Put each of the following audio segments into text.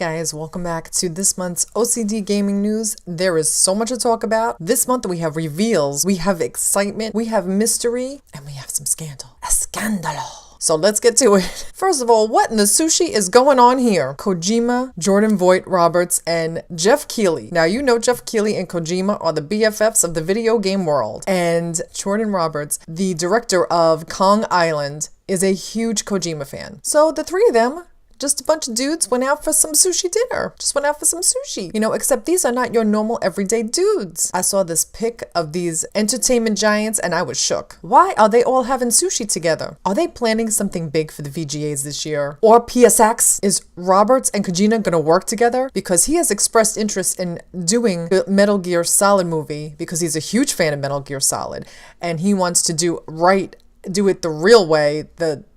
guys, welcome back to this month's O.C.D gaming news. There is so much to talk about. This month we have reveals, we have excitement, we have mystery, and we have some scandal. A scandalo. So let's get to it. First of all, what in the sushi is going on here? Kojima, Jordan Vogt-Roberts, and Jeff Keighley. Now, you know Jeff Keighley and Kojima are the BFFs of the video game world. And Jordan Roberts, the director of Kong Island, is a huge Kojima fan. So the three of them, just a bunch of dudes, went out for some sushi dinner. Just went out for some sushi. You know, except these are not your normal everyday dudes. I saw this pic of these entertainment giants and I was shook. Why are they all having sushi together? Are they planning something big for the VGAs this year? Or PSX? Is Roberts and Kojima gonna work together? Because he has expressed interest in doing the Metal Gear Solid movie because he's a huge fan of Metal Gear Solid. And he wants to do it the real way,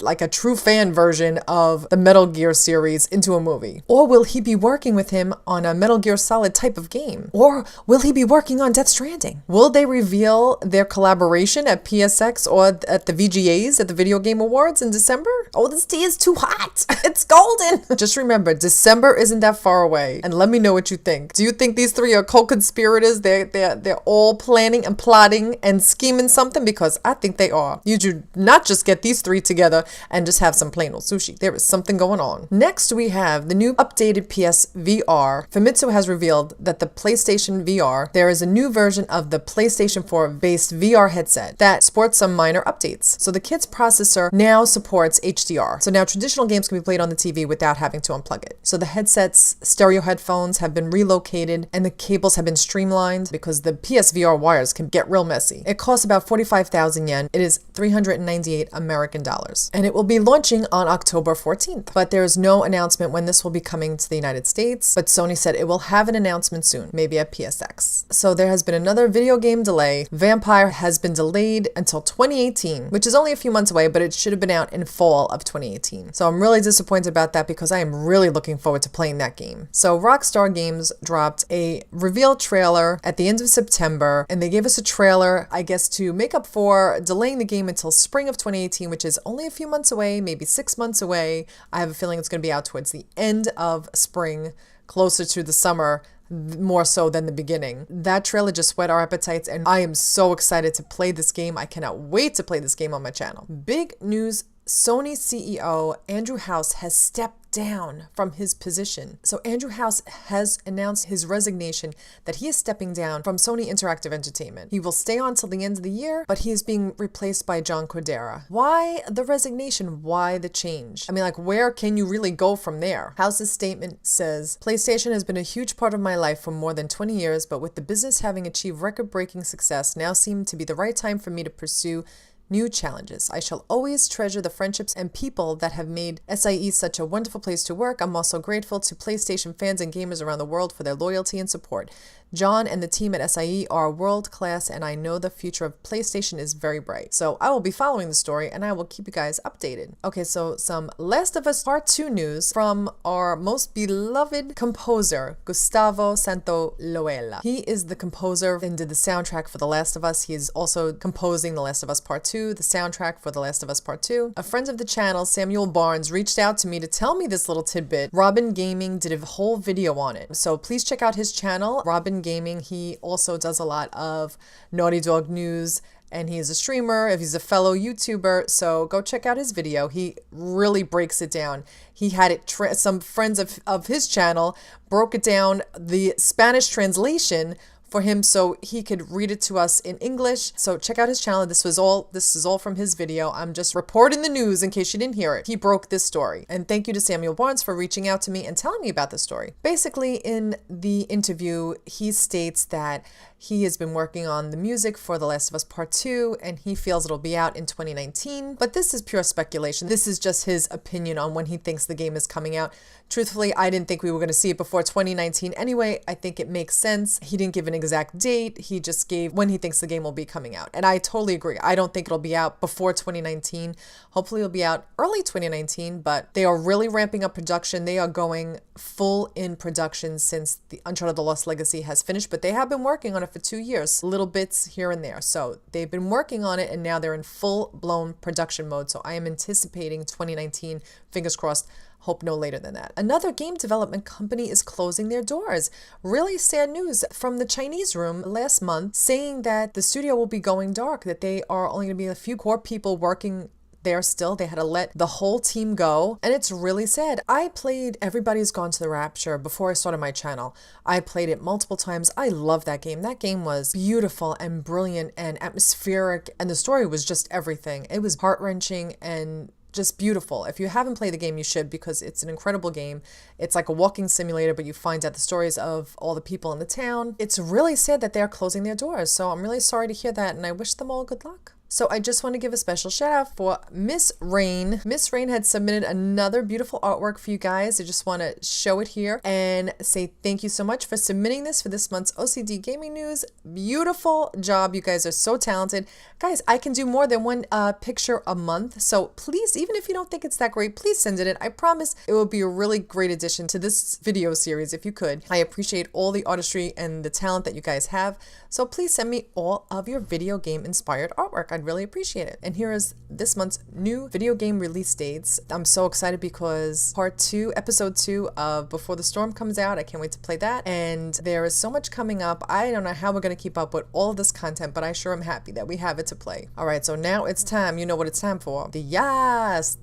like a true fan version of the Metal Gear series into a movie? Or will he be working with him on a Metal Gear Solid type of game? Or will he be working on Death Stranding? Will they reveal their collaboration at PSX or at the VGAs, at the Video Game Awards in December? Oh, this tea is too hot. It's golden. Just remember, December isn't that far away. And let me know what you think. Do you think these three are co-conspirators? They're all planning and plotting and scheming something? Because I think they are. You do not just get these three together and just have some plain old sushi. There is something going on. Next, we have the new updated PS VR. Famitsu has revealed that the PlayStation VR, there is a new version of the PlayStation 4 based VR headset that sports some minor updates. So the kit's processor now supports HDR. So now traditional games can be played on the TV without having to unplug it. So the headset's stereo headphones have been relocated and the cables have been streamlined because the PSVR wires can get real messy. It costs about 45,000 yen. It is 398 American dollars. And it will be launching on October 14th. But there is no announcement when this will be coming to the United States. But Sony said it will have an announcement soon, maybe at PSX. So there has been another video game delay. Vampire has been delayed until 2018, which is only a few months away, but it should have been out in fall of 2018. So I'm really disappointed about that because I am really looking forward to playing that game. So Rockstar Games dropped a reveal trailer at the end of September, and they gave us a trailer, I guess, to make up for delaying the game until spring of 2018, which is only a few months away, maybe 6 months away. I have a feeling it's going to be out towards the end of spring, closer to the summer, more so than the beginning. That trailer just whet our appetites, and I am so excited to play this game. I cannot wait to play this game on my channel. Big news. Sony CEO Andrew House has stepped down from his position. So Andrew House has announced his resignation, that he is stepping down from Sony Interactive Entertainment. He will stay on till the end of the year, but he is being replaced by John Codera. Why the resignation? Why the change? I mean, like, where can you really go from there? House's statement says, PlayStation has been a huge part of my life for more than 20 years, but with the business having achieved record-breaking success, now seemed to be the right time for me to pursue new challenges. I shall always treasure the friendships and people that have made SIE such a wonderful place to work. I'm also grateful to PlayStation fans and gamers around the world for their loyalty and support. John and the team at SIE are world-class, and I know the future of PlayStation is very bright. So I will be following the story, and I will keep you guys updated. Okay, so some Last of Us Part 2 news from our most beloved composer, Gustavo Santaolalla. He is the composer and did the soundtrack for The Last of Us. He is also composing The Last of Us Part 2, the soundtrack for The Last of Us Part 2. A friend of the channel, Samuel Barnes, reached out to me to tell me this little tidbit. Robin Gaming did a whole video on it. So please check out his channel, Robin Gaming. He also does a lot of Naughty Dog news, and he is a streamer, if he's a fellow YouTuber, so go check out his video. He really breaks it down. He had it, some friends of his channel broke it down, the Spanish translation for him so he could read it to us in English. So check out his channel. This is all from his video. I'm just reporting the news in case you didn't hear it. He broke this story. And thank you to Samuel Barnes for reaching out to me and telling me about the story. Basically, in the interview, he states that he has been working on the music for The Last of Us Part 2, and he feels it'll be out in 2019. But this is pure speculation. This is just his opinion on when he thinks the game is coming out. Truthfully, I didn't think we were going to see it before 2019 anyway. I think it makes sense. He didn't give an exact date. He just gave when he thinks the game will be coming out. And I totally agree. I don't think it'll be out before 2019. Hopefully it'll be out early 2019, but they are really ramping up production. They are going full in production since the Uncharted The Lost Legacy has finished, but they have been working on it for 2 years, little bits here and there. So they've been working on it, and now they're in full-blown production mode. So I am anticipating 2019, fingers crossed. Hope no later than that. Another game development company is closing their doors. Really sad news from the Chinese room last month, saying that the studio will be going dark, that they are only going to be a few core people working there still. They had to let the whole team go, and it's really sad. I played Everybody's Gone to the Rapture before I started my channel. I played it multiple times. I love that game. That game was beautiful and brilliant and atmospheric, and the story was just everything. It was heart-wrenching and just beautiful. If you haven't played the game, you should, because it's an incredible game. It's like a walking simulator, but you find out the stories of all the people in the town. It's really sad that they're closing their doors, so I'm really sorry to hear that, and I wish them all good luck. So I just want to give a special shout out for Miss Rain. Miss Rain had submitted another beautiful artwork for you guys. I just want to show it here and say thank you so much for submitting this for this month's OCD Gaming News. Beautiful job. You guys are so talented. Guys, I can do more than one picture a month. So please, even if you don't think it's that great, please send it in. I promise it will be a really great addition to this video series if you could. I appreciate all the artistry and the talent that you guys have. So please send me all of your video game inspired artwork. I'd really appreciate it. And here is this month's new video game release dates. I'm so excited because episode 2 of Before the Storm comes out. I can't wait to play that. And there is so much coming up. I don't know how we're going to keep up with all of this content, but I sure am happy that we have it to play. All right, so now it's time. You know what it's time for. The yes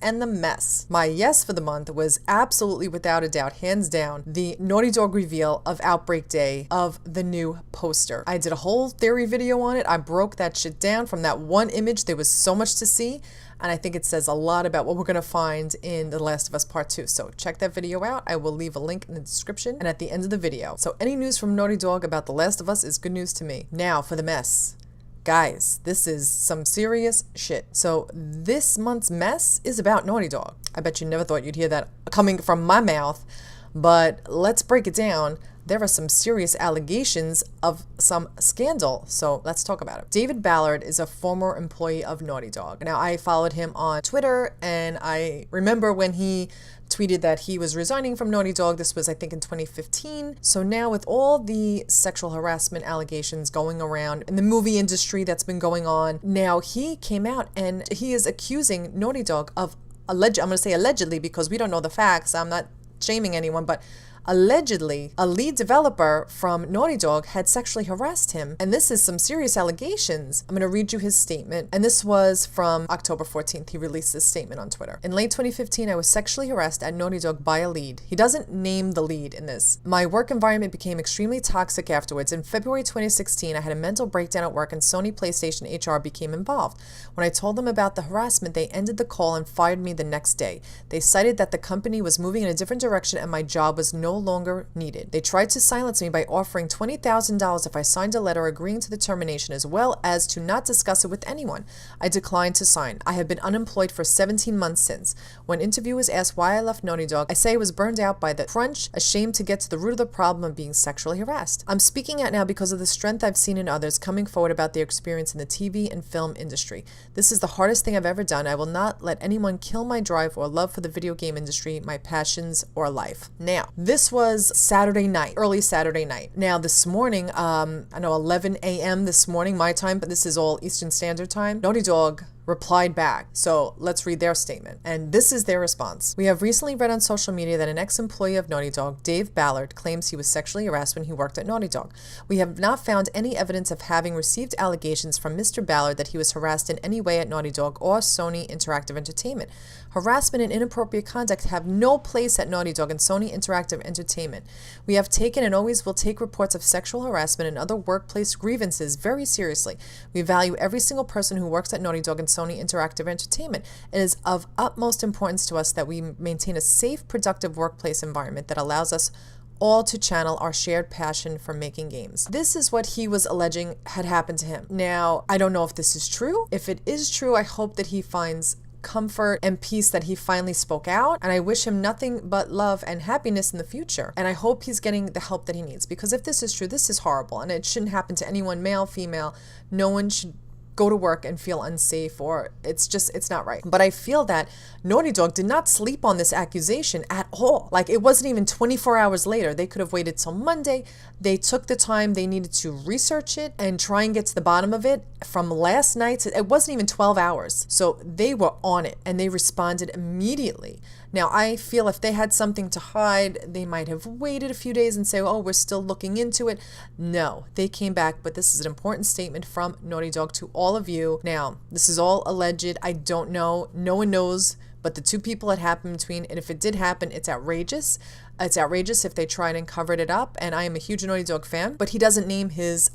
and the mess. My yes for the month was absolutely, without a doubt, hands down, the Naughty Dog reveal of Outbreak Day of the new poster. I did a whole theory video on it. I broke that shit down. From that one image, there was so much to see, and I think it says a lot about what we're going to find in The Last of Us Part 2. So check that video out. I will leave a link in the description and at the end of the video. So any news from Naughty Dog about The Last of Us is good news to me. Now for the mess. Guys, this is some serious shit. So this month's mess is about Naughty Dog. I bet you never thought you'd hear that coming from my mouth, but let's break it down. There are some serious allegations of some scandal, so let's talk about it. David Ballard is a former employee of Naughty Dog. Now, I followed him on Twitter, and I remember when he tweeted that he was resigning from Naughty Dog. This was, I think, in 2015. So now with all the sexual harassment allegations going around in the movie industry that's been going on, now he came out and he is accusing Naughty Dog of I'm going to say allegedly because we don't know the facts. I'm not shaming anyone, but allegedly, a lead developer from Naughty Dog had sexually harassed him. And this is some serious allegations. I'm going to read you his statement. And this was from October 14th. He released this statement on Twitter. In late 2015, I was sexually harassed at Naughty Dog by a lead. He doesn't name the lead in this. My work environment became extremely toxic afterwards. In February 2016, I had a mental breakdown at work and Sony PlayStation HR became involved. When I told them about the harassment, they ended the call and fired me the next day. They cited that the company was moving in a different direction and my job was no longer needed. They tried to silence me by offering $20,000 if I signed a letter agreeing to the termination, as well as to not discuss it with anyone. I declined to sign. I have been unemployed for 17 months since. When interviewers asked why I left Naughty Dog, I say I was burned out by the crunch, ashamed to get to the root of the problem of being sexually harassed. I'm speaking out now because of the strength I've seen in others coming forward about their experience in the TV and film industry. This is the hardest thing I've ever done. I will not let anyone kill my drive or love for the video game industry, my passions, or life. Now, this was Saturday night, early Saturday night. Now this morning, I know 11 a.m. this morning, my time, but this is all Eastern Standard Time, Naughty Dog replied back. So let's read their statement. And this is their response. We have recently read on social media that an ex-employee of Naughty Dog, Dave Ballard, claims he was sexually harassed when he worked at Naughty Dog. We have not found any evidence of having received allegations from Mr. Ballard that he was harassed in any way at Naughty Dog or Sony Interactive Entertainment. Harassment and inappropriate conduct have no place at Naughty Dog and Sony Interactive Entertainment. We have taken and always will take reports of sexual harassment and other workplace grievances very seriously. We value every single person who works at Naughty Dog and Sony Interactive Entertainment. It is of utmost importance to us that we maintain a safe, productive workplace environment that allows us all to channel our shared passion for making games. This is what he was alleging had happened to him. Now, I don't know if this is true. If it is true, I hope that he finds comfort and peace that he finally spoke out, and I wish him nothing but love and happiness in the future, and I hope he's getting the help that he needs, because if this is true, this is horrible and it shouldn't happen to anyone, male, female. No one should go to work and feel unsafe, or it's not right. But I feel that Naughty Dog did not sleep on this accusation at all. Like, it wasn't even 24 hours later. They could have waited till Monday. They took the time they needed to research it and try and get to the bottom of it. From last night, it wasn't even 12 hours. So they were on it and they responded immediately. Now, I feel if they had something to hide, they might have waited a few days and say, oh, we're still looking into it. No, they came back, but this is an important statement from Naughty Dog to all of you. Now, this is all alleged. I don't know. No one knows but the two people it happened between. And if it did happen, it's outrageous. It's outrageous if they tried and covered it up. And I am a huge Naughty Dog fan, but he doesn't name his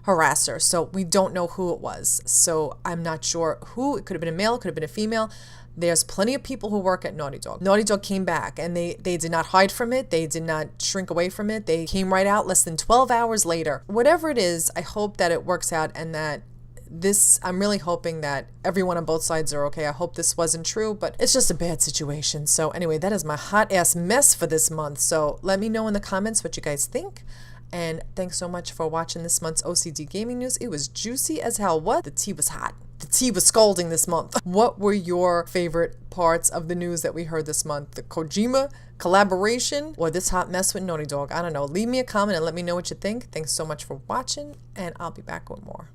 harasser. So we don't know who it was. So I'm not sure who. It could have been a male, it could have been a female. There's plenty of people who work at Naughty Dog. Naughty Dog came back and they did not hide from it. They did not shrink away from it. They came right out less than 12 hours later. Whatever it is, I hope that it works out and that I'm really hoping that everyone on both sides are okay. I hope this wasn't true, but it's just a bad situation. So anyway, that is my hot ass mess for this month. So let me know in the comments what you guys think. And thanks so much for watching this month's O.C.D gaming news. It was juicy as hell. What? The tea was hot. The tea was scalding this month. What were your favorite parts of the news that we heard this month? The Kojima collaboration or this hot mess with Naughty Dog? I don't know. Leave me a comment and let me know what you think. Thanks so much for watching, and I'll be back with more.